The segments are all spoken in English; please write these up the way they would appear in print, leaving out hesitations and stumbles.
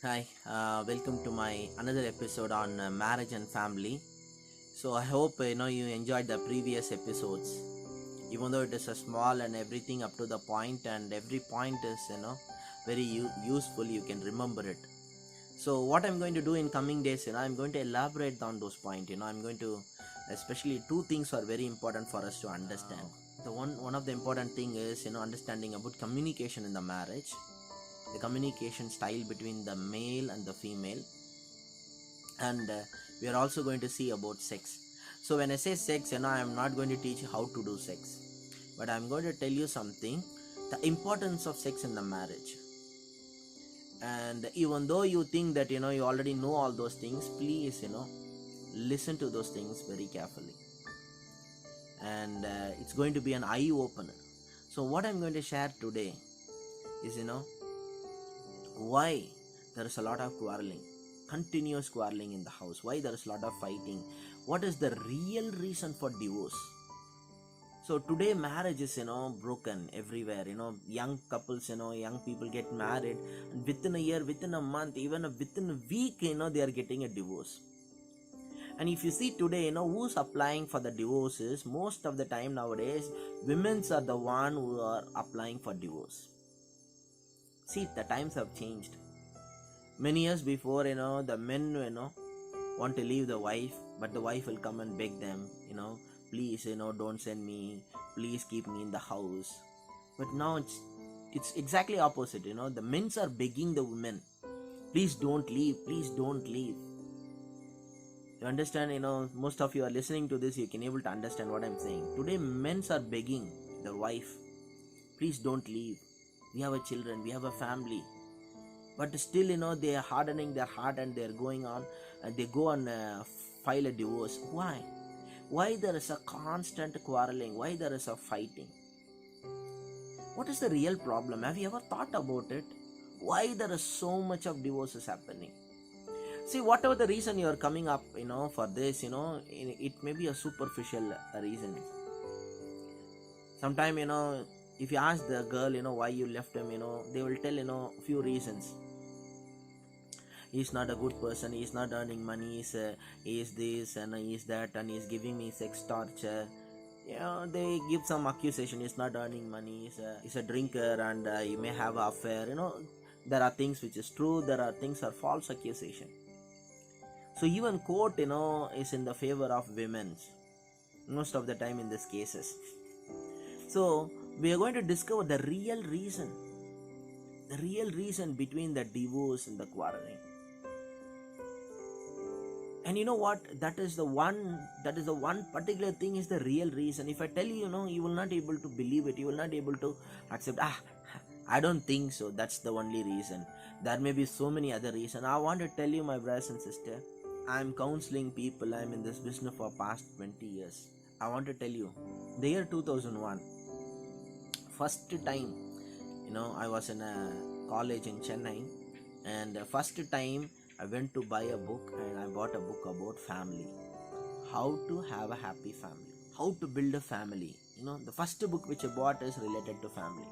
Hi, welcome to my another episode on marriage and family. So I hope you enjoyed the previous episodes. Even though it is a small and everything up to the point, and every point is very useful. You can remember it. So what I'm going to do in coming days, I'm going to elaborate on those points. I'm going to, especially two things are very important for us to understand. The one of the important thing is understanding about communication in the marriage, the communication style between the male and the female, and we are also going to see about sex. So when I say sex, I'm not going to teach you how to do sex, but I'm going to tell you something, the importance of sex in the marriage. And even though you think that you already know all those things, please listen to those things very carefully, and it's going to be an eye opener. So what I'm going to share today is why there is a lot of quarreling, continuous quarreling in the house, why there is a lot of fighting, what is the real reason for divorce. So today marriage is broken everywhere. Young couples, young people get married, and within a year, within a month, even within a week, they are getting a divorce. And if you see today, who's applying for the divorces, most of the time nowadays women's are the one who are applying for divorce. See, the times have changed. Many years before, the men want to leave the wife, but the wife will come and beg them, please, don't send me, please keep me in the house. But now it's exactly opposite. The men are begging the women, please don't leave, please don't leave. You understand? Most of you are listening to this, you can able to understand what I'm saying. Today men are begging the wife, please don't leave, we have a children, we have a family. But still they are hardening their heart, and they're going on, and they go and file a divorce. Why there is a constant quarreling, why there is a fighting? What is the real problem? Have you ever thought about it? Why there is so much of divorces happening? See, whatever the reason you are coming up for this, it may be a superficial reason. Sometime if you ask the girl why you left him, they will tell few reasons. He's not a good person, he's not earning money, he is this and he is that, and he's giving me sex torture. They give some accusation, he's not earning money, he's a drinker, and he may have an affair. There are things which is true, there are things are false accusation. So even court is in the favor of women most of the time in these cases. So we are going to discover the real reason between the divorce and the quarreling. And you know what, that is the one particular thing is the real reason. If I tell you, you will not able to believe it, you will not able to accept. I don't think so, that's the only reason. There may be so many other reasons. I want to tell you, my brothers and sister, I'm counseling people, I'm in this business for past 20 years. I want to tell you, the year 2001, first time, I was in a college in Chennai, and first time I went to buy a book, and I bought a book about family. How to have a happy family, how to build a family. The first book which I bought is related to family.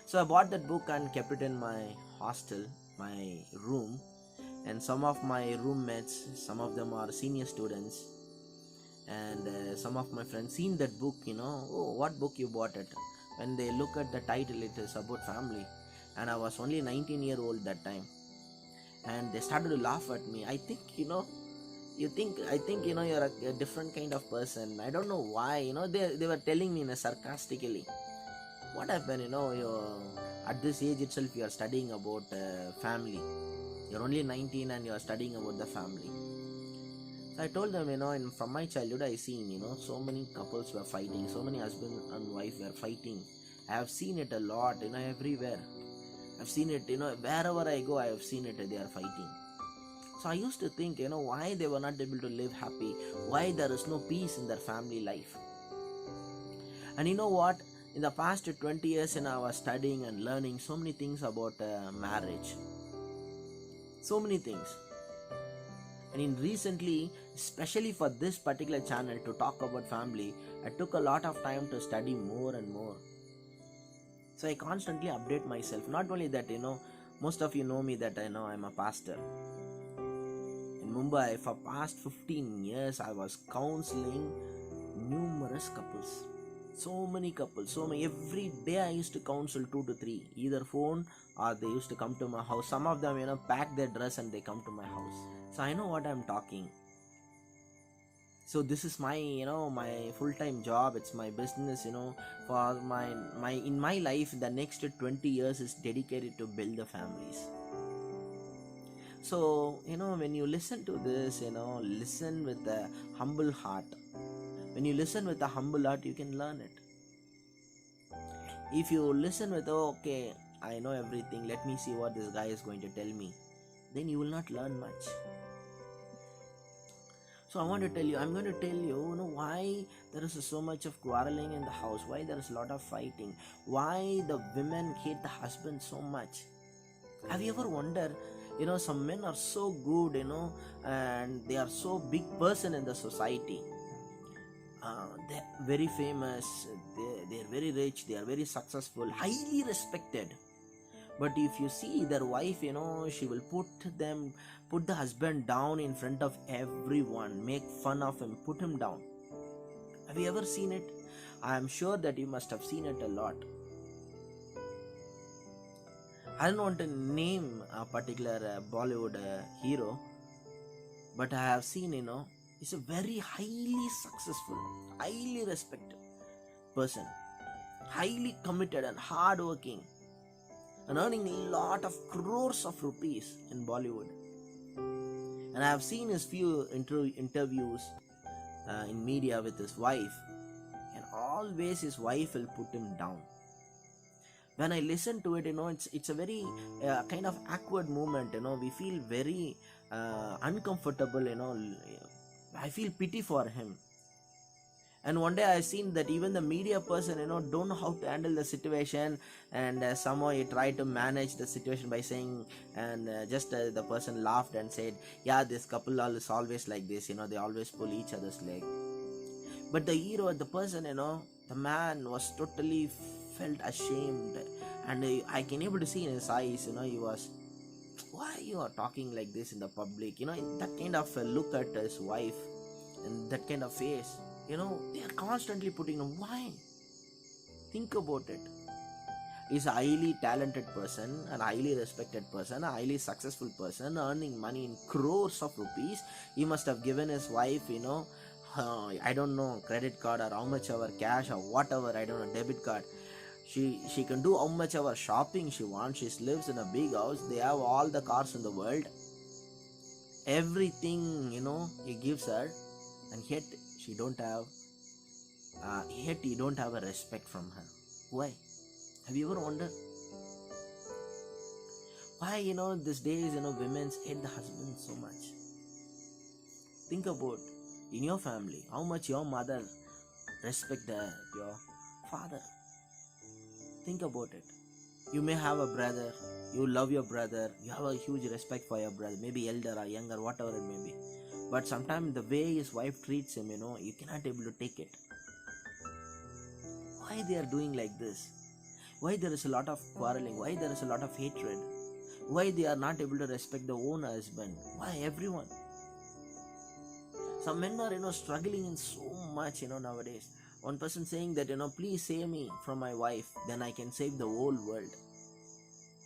So I bought that book and kept it in my hostel, my room, and some of my roommates, some of them are senior students, and some of my friends seen that book, oh, what book you bought it? When they look at the title, it is about family, and I was only 19-year-old that time, and they started to laugh at me. I think you're a different kind of person. I don't know why. They were telling me in a sarcastically, what happened, you're at this age itself you are studying about family. You're only 19 and you're studying about the family. So I told them, from my childhood I seen, so many couples were fighting, so many husband and wife were fighting. I have seen it a lot, everywhere. I've seen it, wherever I go, I have seen it, they are fighting. So I used to think, why they were not able to live happy, why there is no peace in their family life. And you know what? In the past 20 years, I was studying and learning so many things about marriage. So many things. And in recently, especially for this particular channel to talk about family, I took a lot of time to study more and more. So I constantly update myself. Not only that, Most of you know me that I know I'm a pastor. In Mumbai, for past 15 years, I was counseling numerous couples. So many couples, so many. Every day I used to counsel two to three, either phone or they used to come to my house. Some of them, pack their dress and they come to my house. So I know what I'm talking. So this is my, my full-time job. It's my business. For my in my life, the next 20 years is dedicated to build the families. So, when you listen to this, listen with a humble heart. When you listen with a humble heart, you can learn it. If you listen with, oh, okay, I know everything, let me see what this guy is going to tell me, then you will not learn much. So I'm going to tell you, why there is so much of quarreling in the house, why there is a lot of fighting, why the women hate the husband so much. Have you ever wondered, some men are so good, and they are so big person in the society. They're very famous, they're very rich, they are very successful, highly respected. But if you see their wife, she will put the husband down in front of everyone, make fun of him, put him down. Have you ever seen it? I am sure that you must have seen it a lot. I don't want to name a particular Bollywood hero, but I have seen, he's a very highly successful, highly respected person, highly committed and hardworking, and earning a lot of crores of rupees in Bollywood. And I have seen his few interviews in media with his wife, and always his wife will put him down. When I listen to it, it's a very kind of awkward moment. We feel very uncomfortable. I feel pity for him. And one day I seen that even the media person, don't know how to handle the situation, and somehow he tried to manage the situation by saying, and the person laughed and said, yeah, this couple is always like this, they always pull each other's leg. But the hero, the person, the man was totally felt ashamed, and I can able to see in his eyes, he was, why you are talking like this in the public, that kind of look at his wife, and that kind of face, they are constantly putting him. Why? Think about it. He's a highly talented person, a highly respected person, a highly successful person, earning money in crores of rupees. He must have given his wife, I don't know, credit card or how much ever cash or whatever, I don't know, debit card. She can do how much ever shopping she wants. She lives in a big house. They have all the cars in the world. Everything, he gives her, and yet you don't have a respect from her. Why? Have you ever wondered why? These days, women hate the husband so much. Think about in your family how much your mother respect your father. Think about it. You may have a brother, you love your brother, you have a huge respect for your brother, maybe elder or younger, whatever it may be. But sometimes the way his wife treats him, you cannot able to take it. Why they are doing like this? Why there is a lot of quarreling? Why there is a lot of hatred? Why they are not able to respect their own husband? Why everyone? Some men are, struggling in so much, nowadays. One person saying that, please save me from my wife, then I can save the whole world.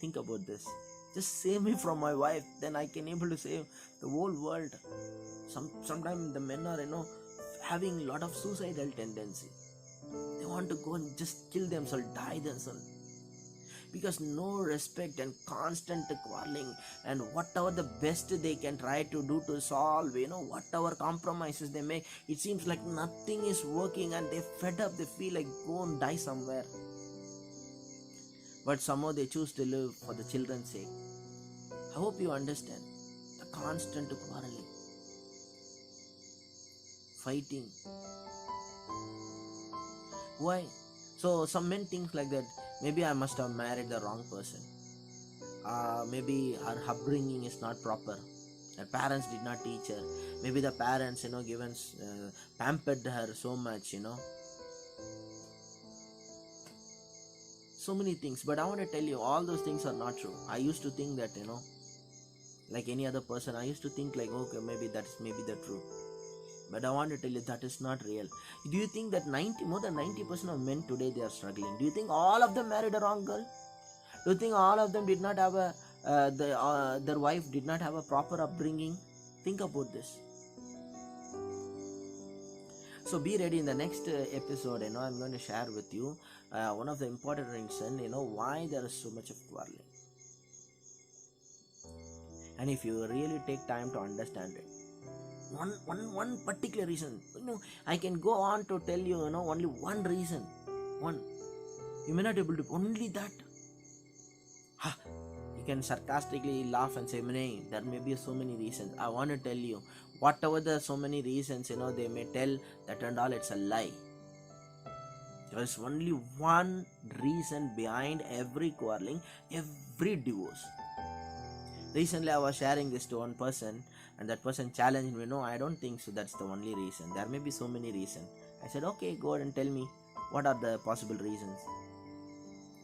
Think about this. Just save me from my wife, then I can able to save the whole world. Sometimes the men are, having a lot of suicidal tendency. They want to go and just kill themselves, die themselves. Because no respect and constant quarreling, and whatever the best they can try to do to solve, whatever compromises they make, it seems like nothing is working, and they're fed up. They feel like go and die somewhere. But somehow they choose to live for the children's sake. I hope you understand. The constant quarreling, fighting. Why? So some men think like that. Maybe I must have married the wrong person. Maybe her upbringing is not proper. Her parents did not teach her. Maybe the parents, pampered her so much, so many things, but I want to tell you, all those things are not true. I used to think that, like any other person, I used to think like, okay, maybe the truth. But I want to tell you that is not real. Do you think that more than 90% of men today, they are struggling? Do you think all of them married a wrong girl? Do you think all of them did not have their wife did not have a proper upbringing? Think about this. So be ready in the next episode. I'm going to share with you one of the important reasons, why there is so much of quarreling. And if you really take time to understand it, one particular reason, I can go on to tell you, only one reason. You may not be able to, only that. You can sarcastically laugh and say, there may be so many reasons. I want to tell you, whatever the so many reasons, they may tell, that and all, it's a lie. There is only one reason behind every quarreling, every divorce. Recently, I was sharing this to one person, and that person challenged me. No, I don't think so. That's the only reason. There may be so many reasons. I said, okay, go ahead and tell me what are the possible reasons.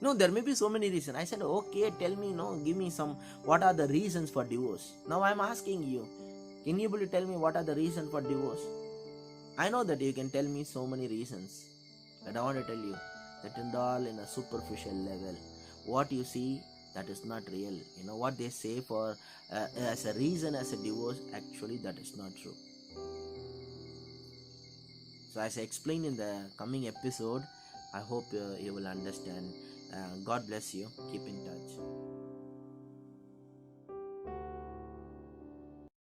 No, there may be so many reasons. I said, okay, tell me, give me some, what are the reasons for divorce? Now I'm asking you, can you able to tell me what are the reasons for divorce? I know that you can tell me so many reasons, but I want to tell you that and all in a superficial level. What you see, that is not real. What they say for as a reason as a divorce, actually that is not true. So as I explained in the coming episode, I hope you will understand. God bless you. Keep in touch.